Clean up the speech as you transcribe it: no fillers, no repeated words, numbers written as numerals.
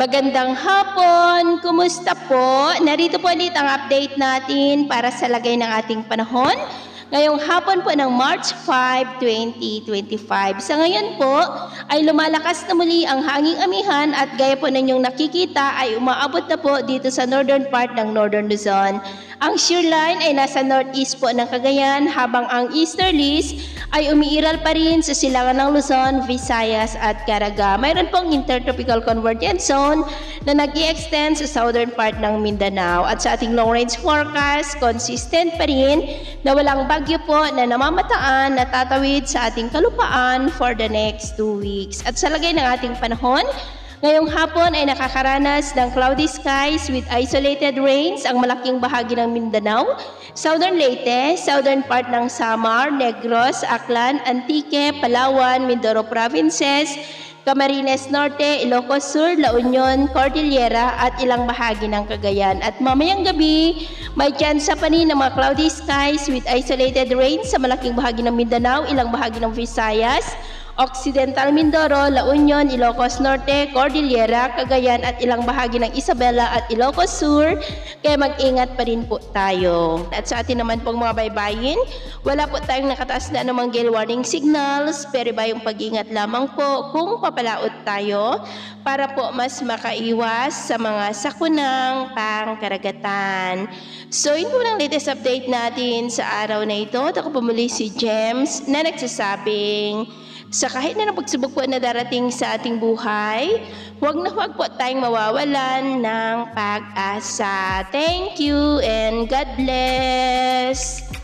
Magandang hapon! Kumusta po? Narito po ulit ang update natin para sa lagay ng ating panahon. Ngayong hapon po ng March 5, 2025. Sa ngayon po ay lumalakas na muli ang hanging amihan at gaya po ninyong nakikita ay umaabot na po dito sa northern part ng Northern Luzon. Ang shear line ay nasa northeast po ng Cagayan habang ang easterlies ay umiiral pa rin sa silangan ng Luzon, Visayas at Caraga. Mayroon pong intertropical convergence zone na nag-i-extend sa southern part ng Mindanao. At sa ating long-range forecast, consistent pa rin na walang bagyo po na namamataan na tatawid sa ating kalupaan for the next 2 weeks. At sa lagay ng ating panahon, ngayong hapon ay nakakaranas ng cloudy skies with isolated rains ang malaking bahagi ng Mindanao, Southern Leyte, southern part ng Samar, Negros, Aklan, Antique, Palawan, Mindoro Provinces, Camarines Norte, Ilocos Sur, La Union, Cordillera at ilang bahagi ng Cagayan. At mamayang gabi, may tsansa pa rin ng mga cloudy skies with isolated rains sa malaking bahagi ng Mindanao, ilang bahagi ng Visayas, Occidental Mindoro, La Union, Ilocos Norte, Cordillera, Cagayan at ilang bahagi ng Isabela at Ilocos Sur. Kaya mag-ingat pa rin po tayo. At sa atin naman pong mga baybayin, wala po tayong nakataas na anumang gale warning signals, pero ba yung pag-ingat lamang po kung papalaot tayo para po mas makaiwas sa mga sakunang pangkaragatan. So yun po ang latest update natin sa araw na ito. At ako pumuli si James na nagsasabing, sa kahit na pagsubok po na darating sa ating buhay, huwag na huwag po tayong mawawalan ng pag-asa. Thank you and God bless!